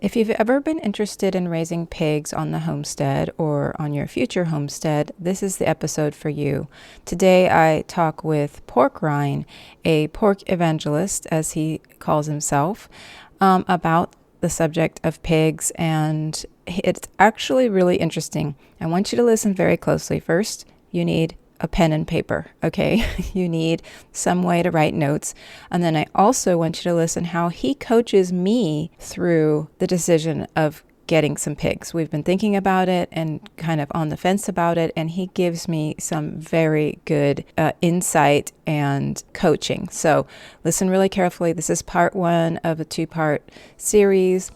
If you've ever been interested in raising pigs on the homestead or on your future homestead, this is the episode for you. Today I talk with Rhyne, a pork evangelist, as he calls himself, about the subject of pigs, and it's actually really interesting. I want you to listen very closely. First, you need a pen and paper, okay? You need some way to write notes. And then I also want you to listen how he coaches me through the decision of getting some pigs. We've been thinking about it and kind of on the fence about it, and he gives me some very good insight and coaching. So listen really carefully. This is part one of a two-part series.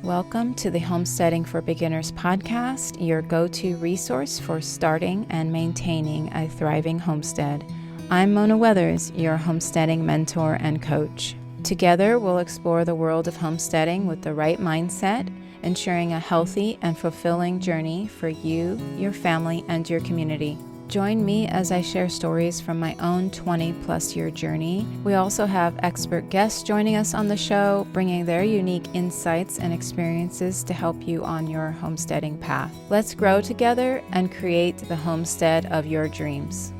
Welcome to the Homesteading for Beginners podcast, your go-to resource for starting and maintaining a thriving homestead. I'm Mona Weathers, your homesteading mentor and coach. Together, we'll explore the world of homesteading with the right mindset, ensuring a healthy and fulfilling journey for you, your family, and your community. Join me as I share stories from my own 20-plus year journey. We also have expert guests joining us on the show, bringing their unique insights and experiences to help you on your homesteading path. Let's grow together and create the homestead of your dreams.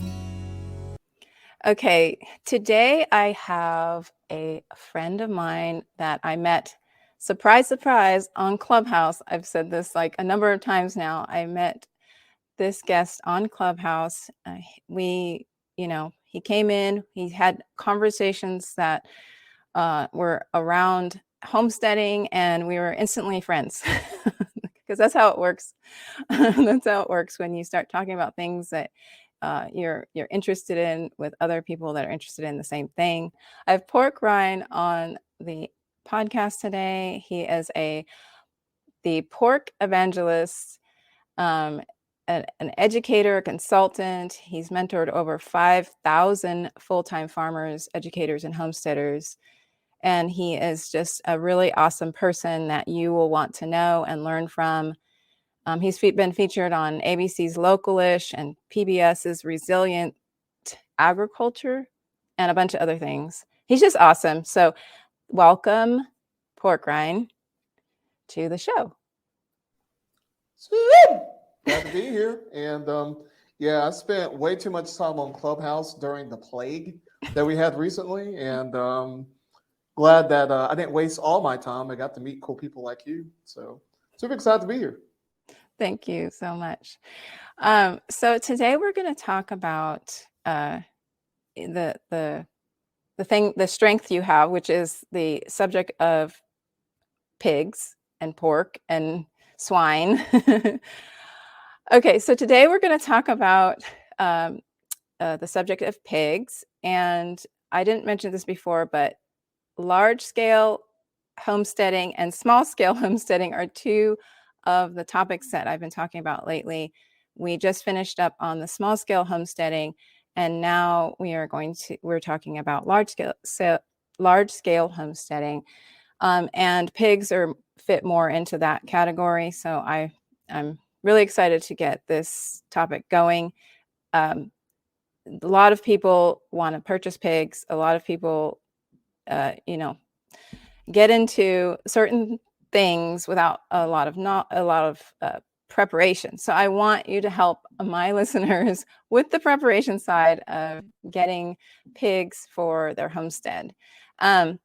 Okay, today I have a friend of mine that I met, surprise, surprise, on Clubhouse. I've said this like a number of times now. I met this guest on Clubhouse. He came in, he had conversations that were around homesteading, and we were instantly friends because that's how it works. That's how it works when you start talking about things that you're interested in with other people that are interested in the same thing. I have Rhyne on the podcast today. He is the pork evangelist, an educator, a consultant. He's mentored over 5,000 full-time farmers, educators, and homesteaders. And he is just a really awesome person that you will want to know and learn from. He's been featured on ABC's Localish and PBS's Resilient Agriculture and a bunch of other things. He's just awesome. So welcome, Rhyne, to the show. Sweet. Glad to be here. And I spent way too much time on Clubhouse during the plague that we had recently. And glad that I didn't waste all my time. I got to meet cool people like you. So super excited to be here. Thank you so much. So today we're going to talk about the strength you have, which is the subject of pigs and pork and swine. Okay, so today we're going to talk about the subject of pigs. And I didn't mention this before, but large-scale homesteading and small-scale homesteading are two of the topics that I've been talking about lately. We just finished up on the small-scale homesteading, and now we're talking about large-scale homesteading. And pigs fit more into that category. So I'm really excited to get this topic going. A lot of people want to purchase pigs. A lot of people, get into certain things without a lot of preparation. So I want you to help my listeners with the preparation side of getting pigs for their homestead. Can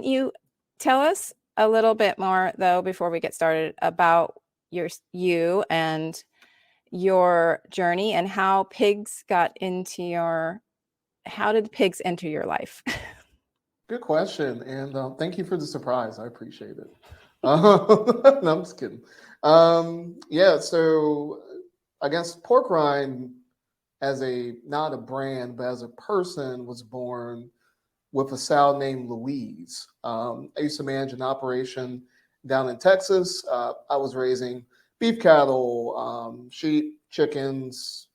you tell us a little bit more, though, before we get started, about you and your journey and how did pigs enter your life? Good question. And thank you for the surprise. I appreciate it. No, I'm just kidding. So I guess Pork Rind, as not a brand, but as a person, was born with a sow named Louise. I used to manage an operation down in Texas. I was raising beef cattle, sheep, chickens,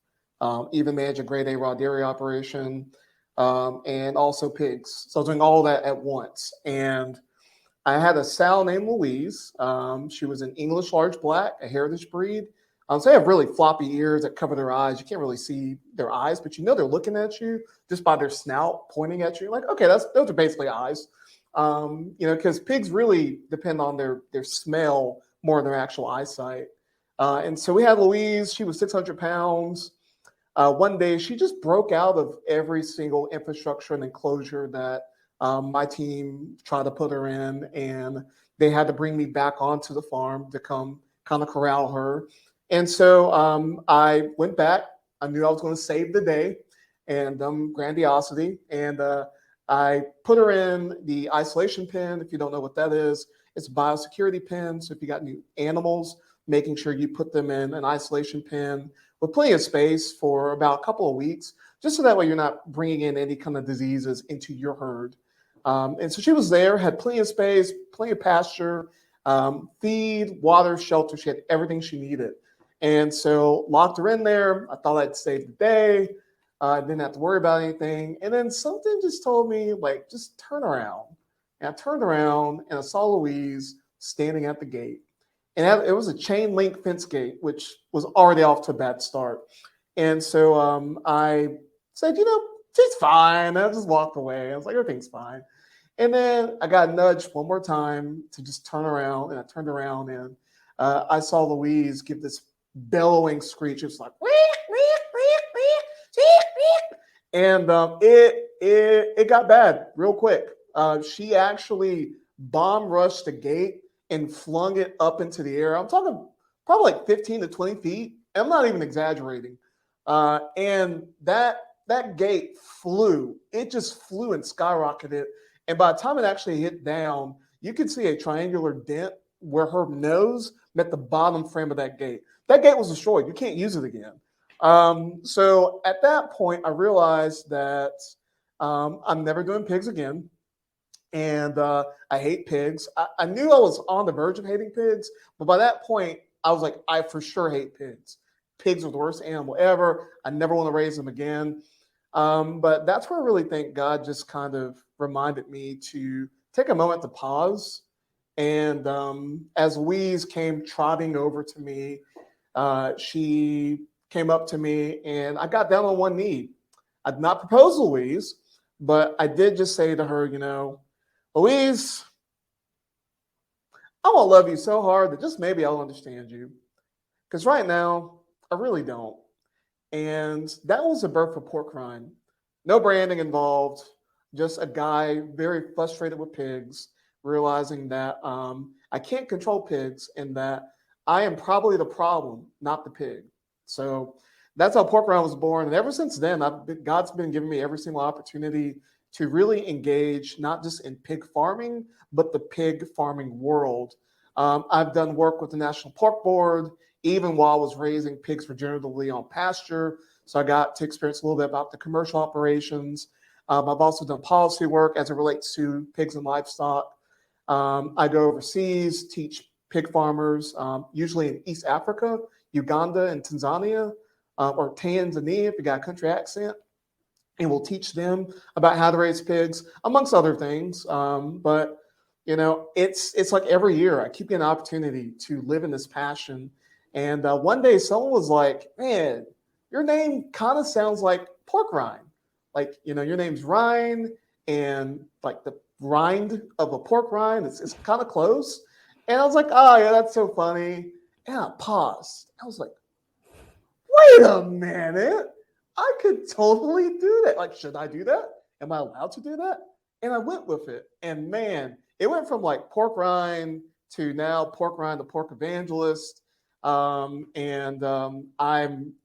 even managed a grade A raw dairy operation, and also pigs. So I was doing all that at once. And I had a sow named Louise. She was an English large black, a heritage breed. So they have really floppy ears that cover their eyes. You can't really see their eyes, but they're looking at you just by their snout pointing at you. Like, okay, those are basically eyes. Because pigs really depend on their smell more than their actual eyesight. And so we had Louise. She was 600 pounds. One day, she just broke out of every single infrastructure and enclosure that my team tried to put her in, and they had to bring me back onto the farm to come kind of corral her. And so I went back. I knew I was going to save the day and grandiosity, and I put her in the isolation pen. If you don't know what that is, it's a biosecurity pen. So if you got new animals, making sure you put them in an isolation pen with plenty of space for about a couple of weeks, just so that way you're not bringing in any kind of diseases into your herd. And so she was there, had plenty of space, plenty of pasture, feed, water, shelter. She had everything she needed. And so locked her in there. I thought I'd save the day. Didn't have to worry about anything. And then something just told me, like, just turn around. And I turned around and I saw Louise standing at the gate. And it was a chain link fence gate, which was already off to a bad start. And so I said, she's fine. I just walked away. I was like, everything's fine. And then I got nudged one more time to just turn around. And I turned around and I saw Louise give this bellowing screech. It was like, and it got bad real quick. She actually bomb rushed the gate and flung it up into the air. I'm talking probably like 15 to 20 feet. I'm not even exaggerating. And that gate flew. It just flew and skyrocketed. And by the time it actually hit down, you could see a triangular dent where her nose met the bottom frame of that gate. That gate was destroyed. You can't use it again. So at that point, I realized that I'm never doing pigs again. And I hate pigs. I knew I was on the verge of hating pigs, but by that point, I was like, I for sure hate pigs. Pigs are the worst animal ever. I never want to raise them again. But that's where I really think God just kind of reminded me to take a moment to pause. And as Louise came trotting over to me, she came up to me and I got down on one knee. I did not propose Louise, but I did just say to her, Louise, I'm going to love you so hard that just maybe I'll understand you. Because right now, I really don't. And that was the birth of Pork Rhyne. No branding involved, just a guy very frustrated with pigs, realizing that I can't control pigs and that I am probably the problem, not the pig. So that's how Pork Rhyne was born. And ever since then, God's been giving me every single opportunity to really engage, not just in pig farming, but the pig farming world. I've done work with the National Pork Board, even while I was raising pigs regeneratively on pasture. So I got to experience a little bit about the commercial operations. I've also done policy work as it relates to pigs and livestock. I go overseas, teach pig farmers, usually in East Africa, Uganda and Tanzania, or Tanzania if you got a country accent. And we'll teach them about how to raise pigs, amongst other things. But it's like every year I keep getting an opportunity to live in this passion. And one day someone was like, "Man, your name kind of sounds like Pork Rhyne. Like, your name's Rhyne, and like the rind of a pork rind, it's kind of close." And I was like, "Oh yeah, that's so funny." And I paused. I was like, "Wait a minute. I could totally do that. Like, should I do that? Am I allowed to do that?" And I went with it. And man, it went from like Pork Rhyne to now Pork Rhyne the Pork Evangelist. I'm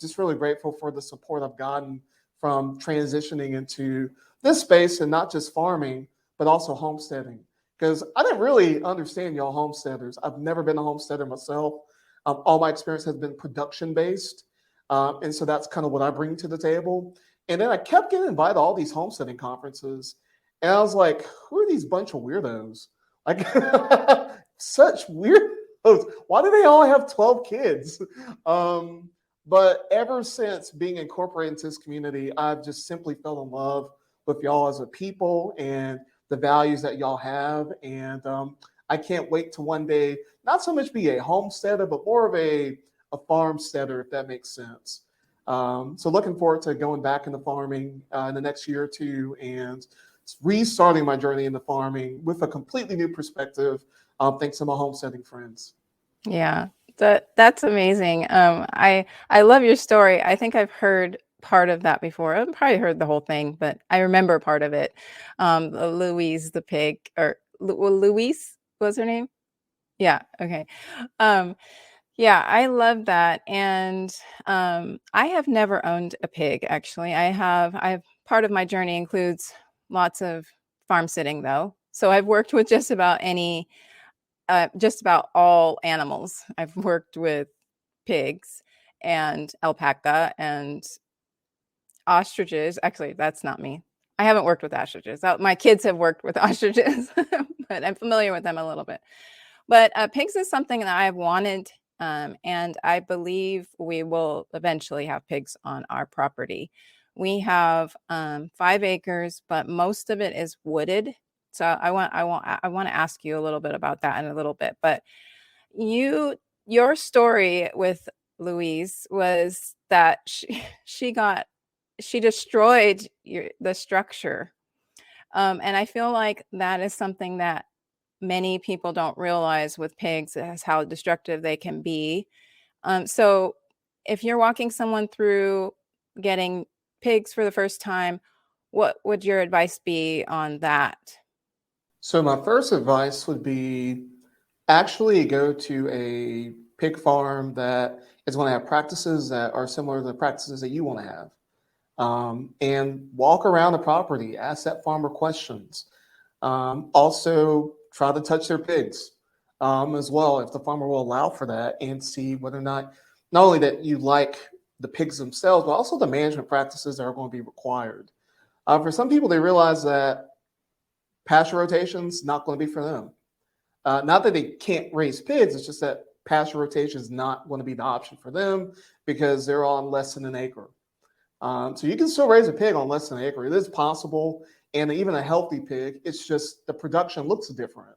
just really grateful for the support I've gotten from transitioning into this space, and not just farming, but also homesteading. Because I didn't really understand y'all homesteaders. I've never been a homesteader myself. All my experience has been production based. And so that's kind of what I bring to the table. And then I kept getting invited to all these homesteading conferences. And I was like, who are these bunch of weirdos? Like, such weirdos. Why do they all have 12 kids? But ever since being incorporated into this community, I've just simply fell in love with y'all as a people and the values that y'all have. And I can't wait to one day, not so much be a homesteader, but more of a farmsteader, if that makes sense. So looking forward to going back into farming in the next year or two and restarting my journey into farming with a completely new perspective, thanks to my homesteading friends. Yeah, that's amazing. I love your story. I think I've heard part of that before. I've probably heard the whole thing, but I remember part of it. Louise the pig, or Louise was her name? Yeah, okay. Um, yeah, I love that. And I have never owned a pig, actually. I have part of my journey includes lots of farm sitting though. So I've worked with just about all animals. I've worked with pigs and alpaca and ostriches. Actually, that's not me. I haven't worked with ostriches. My kids have worked with ostriches, but I'm familiar with them a little bit. But pigs is something that I've wanted, and I believe we will eventually have pigs on our property. We have 5 acres, but most of it is wooded. So I want to ask you a little bit about that in a little bit. But your story with Louise was that she destroyed the structure, and I feel like that is something that many people don't realize with pigs is how destructive they can be. So if you're walking someone through getting pigs for the first time, what would your advice be on that? So my first advice would be actually go to a pig farm that is going to have practices that are similar to the practices that you want to have. And walk around the property, ask that farmer questions. Also, try to touch their pigs as well, if the farmer will allow for that, and see whether or not only that you like the pigs themselves, but also the management practices that are going to be required. For some people, they realize that pasture rotation's not going to be for them. Not that they can't raise pigs, it's just that pasture rotation is not going to be the option for them because they're on less than an acre. So you can still raise a pig on less than an acre. It is possible, and even a healthy pig. It's just the production looks different.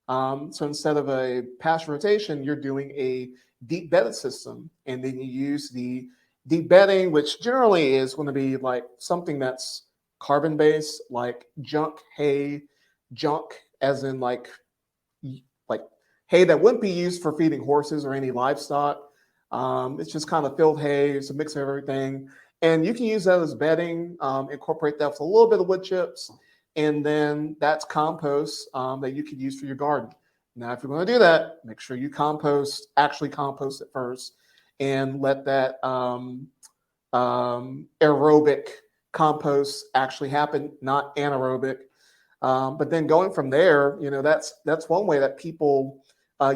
So instead of a pasture rotation, you're doing a deep bedded system, and then you use the deep bedding, which generally is going to be like something that's carbon based, like junk hay, junk as in like hay that wouldn't be used for feeding horses or any livestock. It's just kind of filled hay. It's a mix of everything. And you can use that as bedding, incorporate that with a little bit of wood chips, and then that's compost that you could use for your garden. Now, if you're going to do that, make sure you actually compost it first, and let that aerobic compost actually happen, not anaerobic. But then going from there, that's one way that people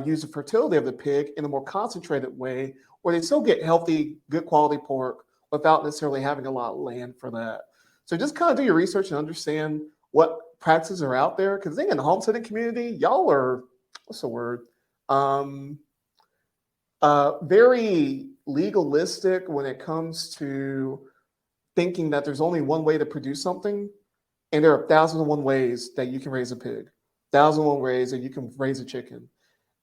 use the fertility of the pig in a more concentrated way, where they still get healthy, good quality pork without necessarily having a lot of land for that. So just kind of do your research and understand what practices are out there. Because I think in the homesteading community, y'all are, what's the word? Very legalistic when it comes to thinking that there's only one way to produce something. And there are 1,001 ways that you can raise a pig, 1,001 ways that you can raise a chicken.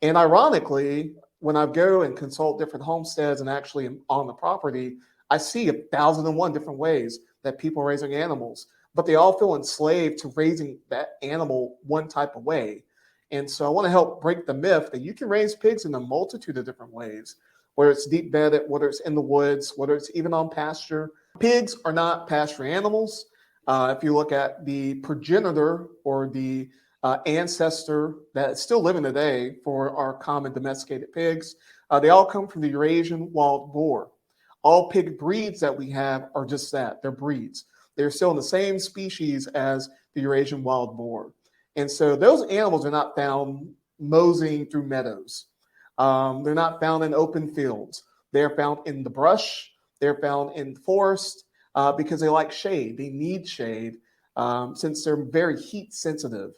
And ironically, when I go and consult different homesteads and actually am on the property, I see 1,001 different ways that people are raising animals, but they all feel enslaved to raising that animal one type of way. And so I want to help break the myth that you can raise pigs in a multitude of different ways, whether it's deep bedded, whether it's in the woods, whether it's even on pasture. Pigs are not pasture animals. If you look at the progenitor or the ancestor that is still living today for our common domesticated pigs, they all come from the Eurasian wild boar. All pig breeds that we have are just that. They're breeds. They're still in the same species as the Eurasian wild boar. And so those animals are not found moseying through meadows. They're not found in open fields. They're found in the brush. They're found in the forest because they like shade. They need shade since they're very heat sensitive.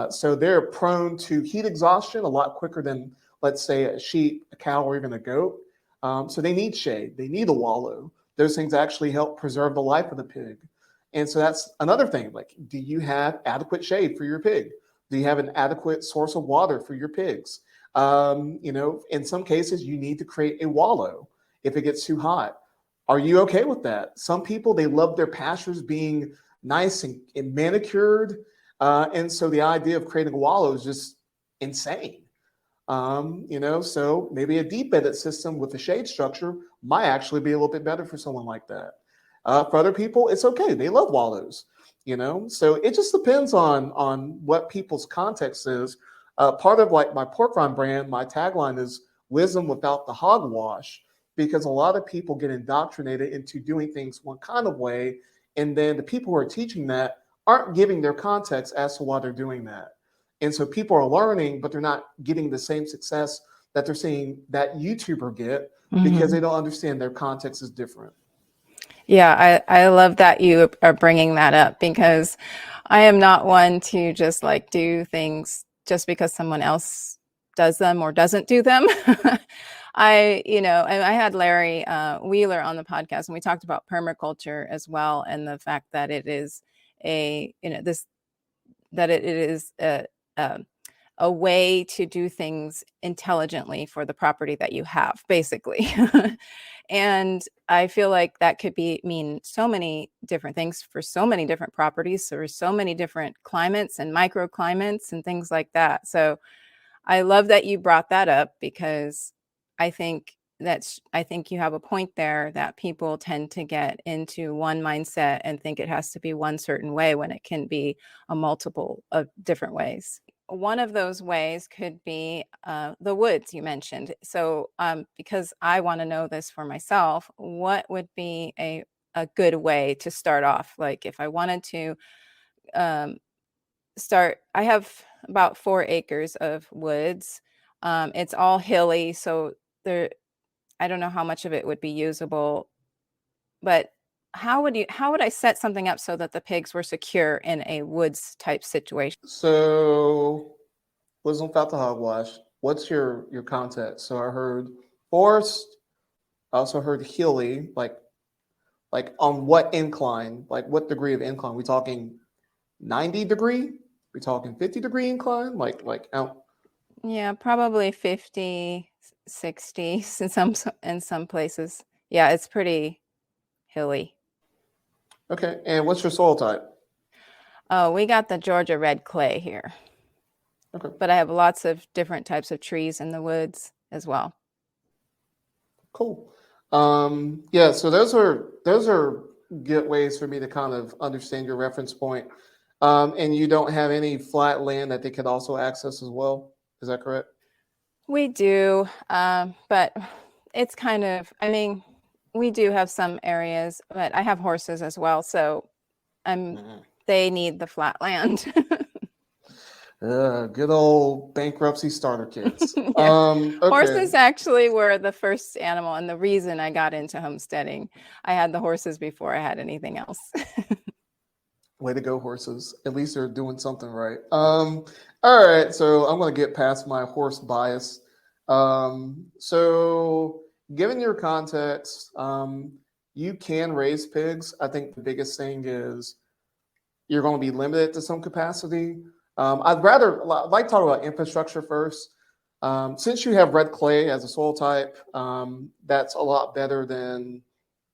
So they're prone to heat exhaustion a lot quicker than, let's say, a sheep, a cow, or even a goat. So they need shade. They need a wallow. Those things actually help preserve the life of the pig. And so that's another thing. Like, do you have adequate shade for your pig? Do you have an adequate source of water for your pigs? In some cases, you need to create a wallow if it gets too hot. Are you okay with that? Some people, they love their pastures being nice and manicured. And so the idea of creating a wallow is just insane. So maybe a deep bedded system with a shade structure might actually be a little bit better for someone like that. For other people, it's okay. They love wallows, so it just depends on what people's context is. Part of like my pork rind brand, my tagline is wisdom without the hogwash, because a lot of people get indoctrinated into doing things one kind of way. And then the people who are teaching that aren't giving their context as to why they're doing that. And so people are learning, but they're not getting the same success that they're seeing that YouTuber get because they don't understand their context is different. Yeah, I love that you are bringing that up, because I am not one to just like do things just because someone else does them or doesn't do them. And I had Larry Wheeler on the podcast, and we talked about permaculture as well, and the fact that it is a way to do things intelligently for the property that you have, basically. And I feel like that could mean so many different things for so many different properties. So there's so many different climates and microclimates and things like that. So I love that you brought that up, because I think you have a point there, that people tend to get into one mindset and think it has to be one certain way when it can be a multiple of different ways. One of those ways could be the woods you mentioned. So because I want to know this for myself, what would be a good way to start off? Like if I wanted to I have about 4 acres of woods. It's all hilly, so I don't know how much of it would be usable, but how would I set something up so that the pigs were secure in a woods type situation? So wisdom without the hogwash. What's your context? So I heard forest. I also heard hilly, like on what incline, like what degree of incline? We talking 90 degree? We talking 50-degree incline? Like out. Yeah, probably 50, 60 in some places. Yeah, it's pretty hilly. Okay. And what's your soil type? Oh, we got the Georgia red clay here. Okay. But I have lots of different types of trees in the woods as well. Cool. Yeah, so those are good ways for me to kind of understand your reference point. And you don't have any flat land that they could also access as well. Is that correct? We do, but it's kind of, I mean, we do have some areas, but I have horses as well, so they need the flat land. Good old bankruptcy starter kits. Yeah. Okay. Horses actually were the first animal, and the reason I got into homesteading. I had the horses before I had anything else. Way to go, horses. At least they're doing something right. All right, so I'm gonna get past my horse bias. So given your context, you can raise pigs. I think the biggest thing is you're going to be limited to some capacity. I'd like to talk about infrastructure first. Since you have red clay as a soil type, that's a lot better than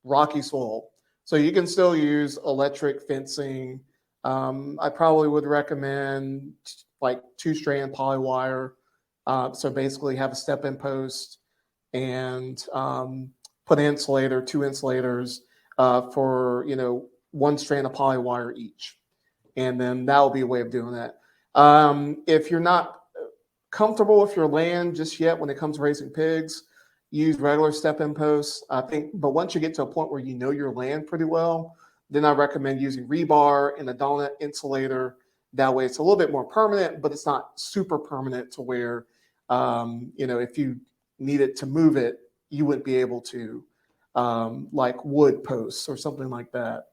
rocky soil. So you can still use electric fencing. I probably would recommend like 2-strand polywire. So basically have a step-in post and put an insulator, 2 insulators for 1 strand of polywire each. And then that will be a way of doing that. If you're not comfortable with your land just yet when it comes to raising pigs, use regular step-in posts, I think. But once you get to a point where you know your land pretty well, then I recommend using rebar and a donut insulator. That way it's a little bit more permanent, but it's not super permanent to where, if you needed to move it, you wouldn't be able to, like wood posts or something like that.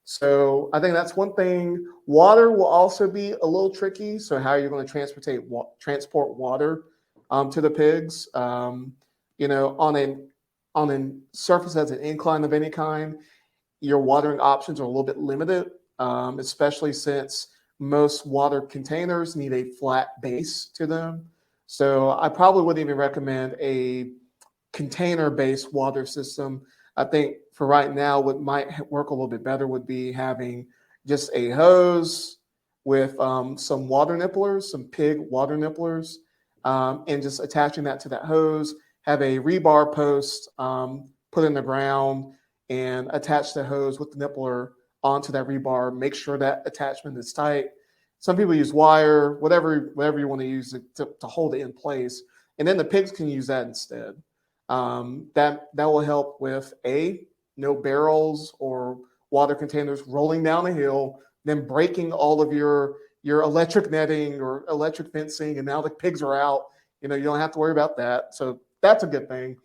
So I think that's one thing. Water will also be a little tricky. So how are you going to transport water to the pigs? On a surface that's an incline of any kind, your watering options are a little bit limited, especially since most water containers need a flat base to them. So I probably wouldn't even recommend a container-based water system. I think for right now, what might work a little bit better would be having just a hose with some water nipplers, some pig water nipplers, and just attaching that to that hose. Have a rebar post put in the ground and attach the hose with the nippler onto that rebar. Make sure that attachment is tight. Some people use wire, whatever you want to use to hold it in place, and then the pigs can use that instead. That will help with no barrels or water containers rolling down a hill, then breaking all of your electric netting or electric fencing, and now the pigs are out. You don't have to worry about that. So that's a good thing.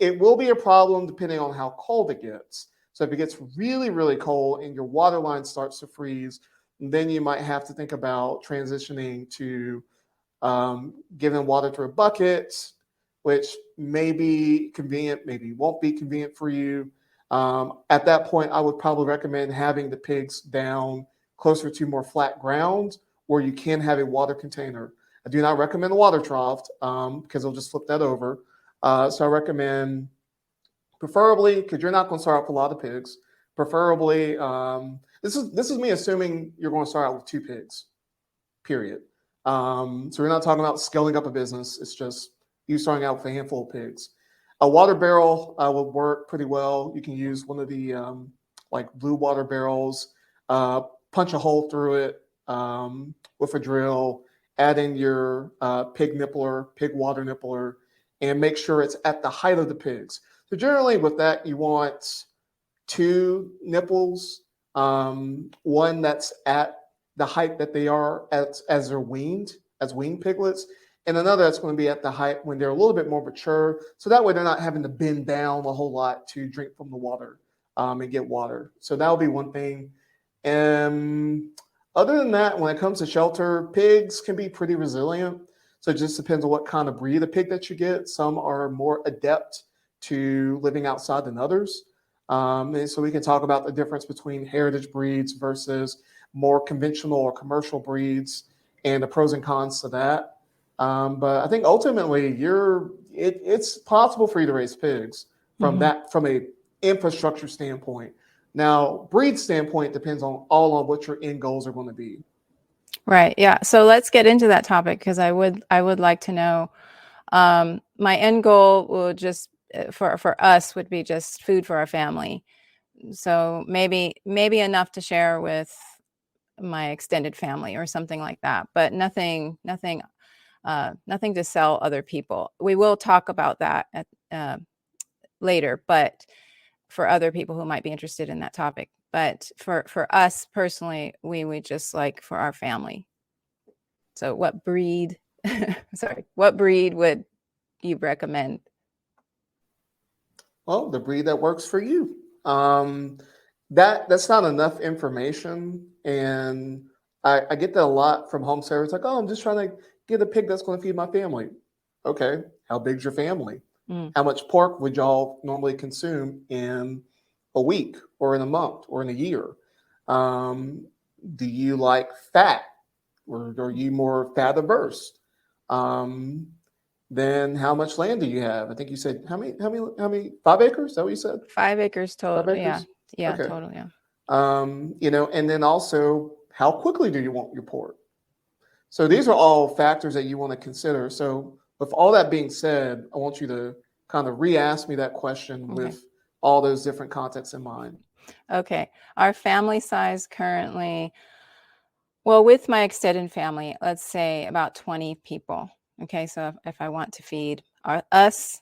It will be a problem depending on how cold it gets. So if it gets really, really cold and your water line starts to freeze, then you might have to think about transitioning to giving water through a bucket, which may be convenient, maybe won't be convenient for you. At that point, I would probably recommend having the pigs down closer to more flat ground where you can have a water container. I do not recommend a water trough because it'll just flip that over. So I recommend, preferably, because you're not going to start out with a lot of pigs, preferably, this is me assuming you're going to start out with 2 pigs, period. So we're not talking about scaling up a business. It's just you starting out with a handful of pigs. A water barrel will work pretty well. You can use one of the like blue water barrels, punch a hole through it with a drill, add in your pig water nippler, and make sure it's at the height of the pigs. So generally with that, you want 2 nipples, one that's at the height that they are as they're weaned, as weaned piglets, and another that's going to be at the height when they're a little bit more mature. So that way they're not having to bend down a whole lot to drink from the water and get water. So that'll be one thing. And other than that, when it comes to shelter, pigs can be pretty resilient. So it just depends on what kind of breed of pig that you get. Some are more adept to living outside than others. And so we can talk about the difference between heritage breeds versus more conventional or commercial breeds and the pros and cons to that. But I think ultimately it's possible for you to raise pigs from a infrastructure standpoint. Now, breed standpoint depends on what your end goals are going to be. Right. Yeah. So let's get into that topic because I would like to know. My end goal will just for us would be just food for our family. So maybe enough to share with my extended family or something like that, but nothing to sell other people. We will talk about that later, but for other people who might be interested in that topic. But for us personally, we just like for our family. So what breed would you recommend? Well, the breed that works for you. That's not enough information, and I get that a lot from homesteaders. Like, oh, I'm just trying to get a pig that's going to feed my family. Okay, how big's your family? How much pork would y'all normally consume in a week or in a month or in a year? Do you like fat, or are you more fat averse? Then how much land do you have? I think you said how many? 5 acres? Is that what you said? 5 acres total. 5 acres? Yeah, Okay. total. Yeah. And then also how quickly do you want your pork? So these are all factors that you want to consider. So with all that being said, I want you to kind of re-ask me that question with all those different contexts in mind. Okay. Our family size currently, well, with my extended family, let's say about 20 people. Okay. So if I want to feed us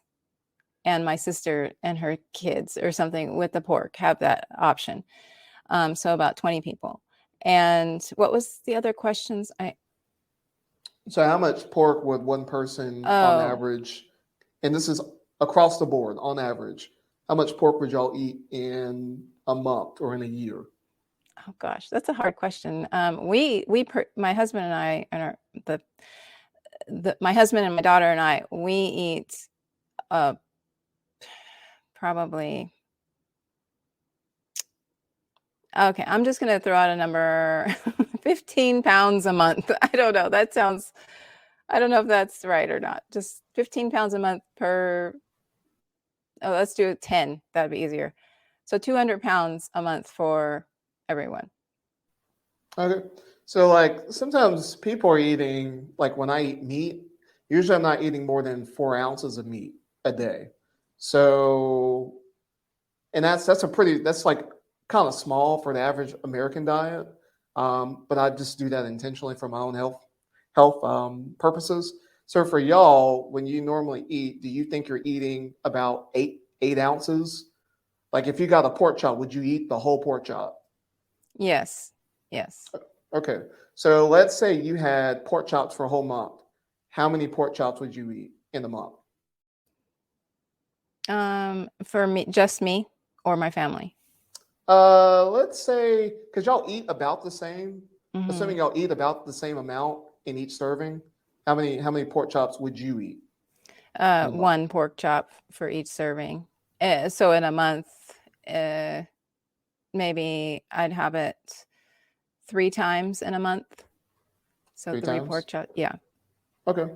and my sister and her kids or something with the pork, have that option. So about 20 people. And what was the other questions? So how much pork would one person on average, and this is across the board on average, how much pork would y'all eat in a month or in a year? Oh gosh, that's a hard question. My husband and I, and my husband and my daughter and I, we eat probably, okay, I'm just going to throw out a number, 15 pounds a month. I don't know. I don't know if that's right or not. Just 15 pounds a month let's do 10. That'd be easier. So 200 pounds a month for everyone. Okay. So like sometimes people are eating, like when I eat meat, usually I'm not eating more than 4 ounces of meat a day. So, and that's a pretty, that's like kind of small for the average American diet. But I just do that intentionally for my own health purposes. So for y'all, when you normally eat, do you think you're eating about eight ounces? Like if you got a pork chop, would you eat the whole pork chop? Yes. Yes. Okay. So let's say you had pork chops for a whole month. How many pork chops would you eat in a month? For me, just me or my family. Let's say because y'all eat about the same, Mm-hmm. assuming y'all eat about the same amount in each serving, how many pork chops would you eat in a month? One pork chop for each serving. So in a month, uh, maybe I'd have it 3 times in a month. So Three three pork times? chop. Yeah. Okay.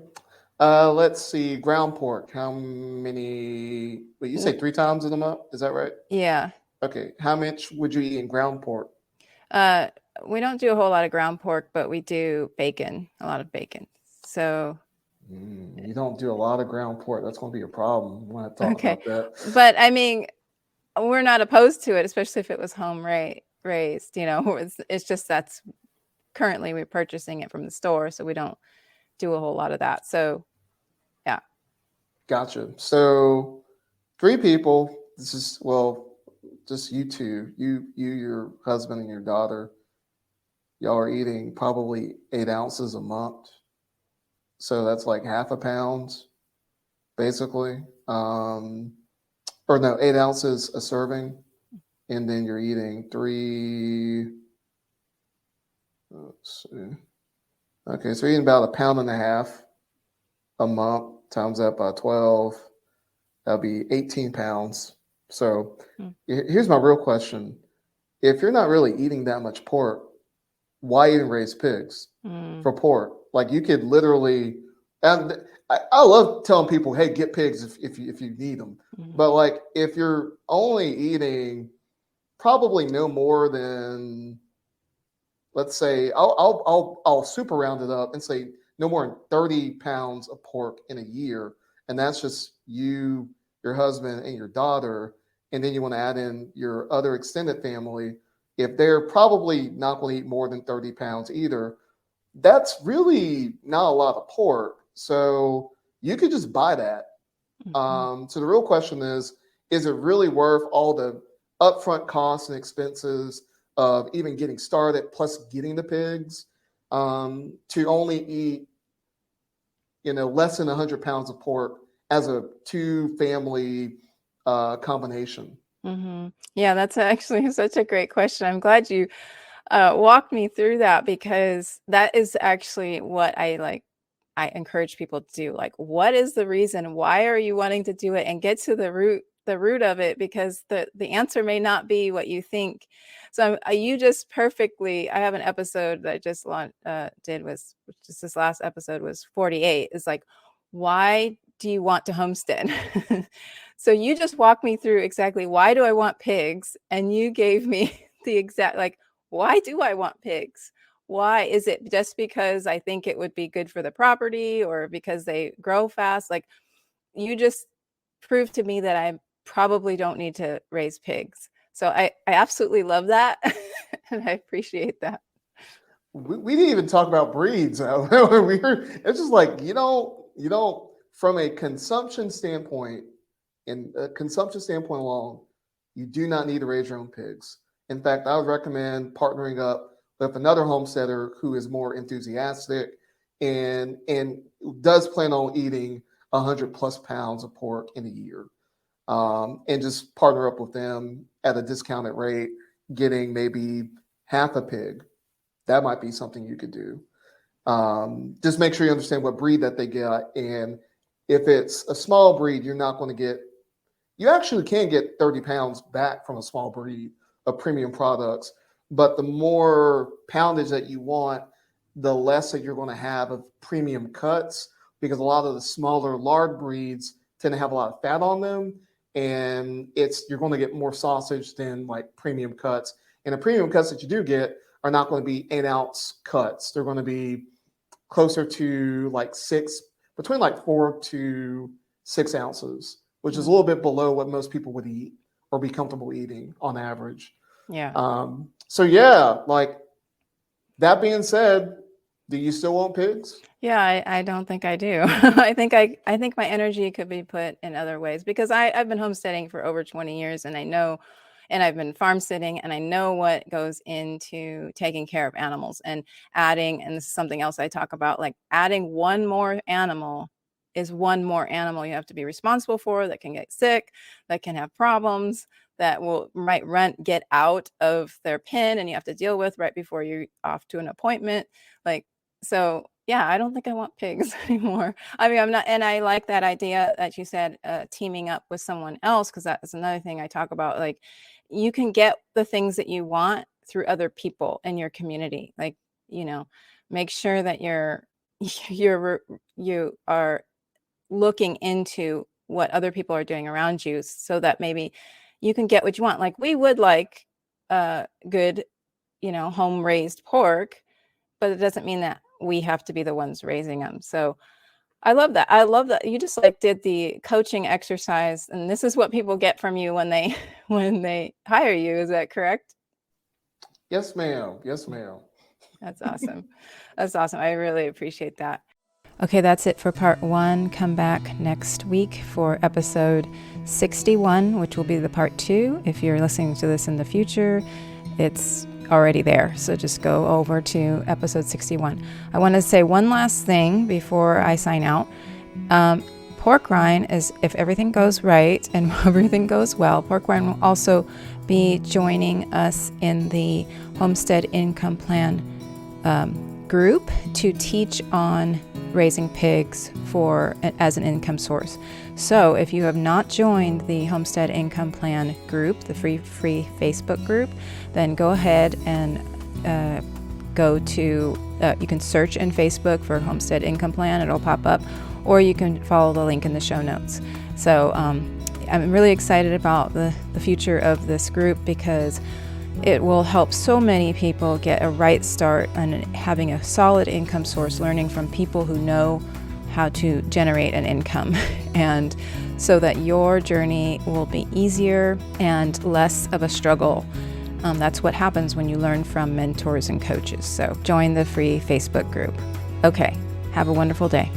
Let's see, ground pork. How many? Wait, you W- say 3 times in a month? Is that right? Yeah. Okay. How much would you eat in ground pork? Uh, we don't do a whole lot of ground pork, but we do bacon, a lot of bacon. So, You don't do a lot of ground pork. That's going to be a problem. We want to talk okay. about that. But I mean, we're not opposed to it, especially if it was raised. It's just that's currently we're purchasing it from the store, so we don't do a whole lot of that. So, yeah. Gotcha. So, three people. This is, well, just you two. Your husband, and your daughter. Y'all are eating probably 8 ounces a month. So that's like half a pound, basically. Or no, 8 ounces a serving, and then you're eating three. Let's see. Okay, so you're eating about a pound and a half a month. Times that by 12. That'll be 18 pounds. So Mm. here's my real question. If you're not really eating that much pork, why even raise pigs Mm. for pork? Like you could literally, and I love telling people, hey, get pigs if you need them. Mm. But like if you're only eating probably no more than, let's say, I'll super round it up and say no more than 30 pounds of pork in a year. And that's just you, your husband, and your daughter. And then you want to add in your other extended family. If they're probably not going to eat more than 30 pounds either, that's really not a lot of pork. So you could just buy that. Mm-hmm. So the real question is it really worth all the upfront costs and expenses of even getting started plus getting the pigs to only eat, less than 100 pounds of pork as a two family combination? Mm-hmm. Yeah, that's actually such a great question. I'm glad you walked me through that because that is actually what I encourage people to do. Like, what is the reason? Why are you wanting to do it? And get to the root of it because the answer may not be what you think. So you just perfectly. I have an episode that I just did was just this last episode was 48. Is like, why do you want to homestead? So you just walked me through exactly why do I want pigs, and you gave me the exact like why do I want pigs? Why is it just because I think it would be good for the property or because they grow fast? Like you just proved to me that I probably don't need to raise pigs. So I absolutely love that. And I appreciate that. We didn't even talk about breeds. It's just like you don't from a consumption standpoint, and a consumption standpoint alone, you do not need to raise your own pigs. In fact, I would recommend partnering up with another homesteader who is more enthusiastic and does plan on eating 100 plus pounds of pork in a year, and just partner up with them at a discounted rate, getting maybe half a pig. That might be something you could do. Just make sure you understand what breed that they get. And if it's a small breed, you're not going to get, you actually can get 30 pounds back from a small breed of premium products. But the more poundage that you want, the less that you're going to have of premium cuts because a lot of the smaller lard breeds tend to have a lot of fat on them. And you're going to get more sausage than like premium cuts. And the premium cuts that you do get are not going to be 8-ounce cuts. They're going to be closer to like between like 4 to 6 ounces, which is a little bit below what most people would eat or be comfortable eating on average. Yeah. So yeah, like that being said, do you still want pigs? Yeah, I don't think I do. I think my energy could be put in other ways, because I've been homesteading for over 20 years, and I know, and I've been farm sitting, and I know what goes into taking care of animals, and adding, and this is something else I talk about, like adding one more animal is one more animal you have to be responsible for, that can get sick, that can have problems, that might get out of their pen and you have to deal with right before you're off to an appointment. Like, so yeah, I don't think I want pigs anymore. I mean, I'm not, and I like that idea that you said, teaming up with someone else, because that is another thing I talk about. Like, you can get the things that you want through other people in your community. Like, make sure that you are looking into what other people are doing around you, so that maybe you can get what you want. Like, we would like good, home raised pork, but it doesn't mean that we have to be the ones raising them. So I love that. I love that you just like did the coaching exercise, and this is what people get from you when they when they hire you. Is that correct? Yes, ma'am. Yes, ma'am. That's awesome. That's awesome. I really appreciate that. Okay, that's it for part 1. Come back next week for episode 61, which will be the part 2. If you're listening to this in the future, it's already there. So just go over to episode 61. I want to say one last thing before I sign out. Pork Rhyne is, if everything goes right and everything goes well, Pork Rhyne will also be joining us in the Homestead Income Plan group to teach on raising pigs as an income source. So if you have not joined the Homestead Income Plan group, the free Facebook group, then go ahead and go to, you can search in Facebook for Homestead Income Plan, it'll pop up, or you can follow the link in the show notes. So I'm really excited about the future of this group, because it will help so many people get a right start on having a solid income source, learning from people who know how to generate an income, and so that your journey will be easier and less of a struggle. That's what happens when you learn from mentors and coaches. So join the free Facebook group. Okay, have a wonderful day.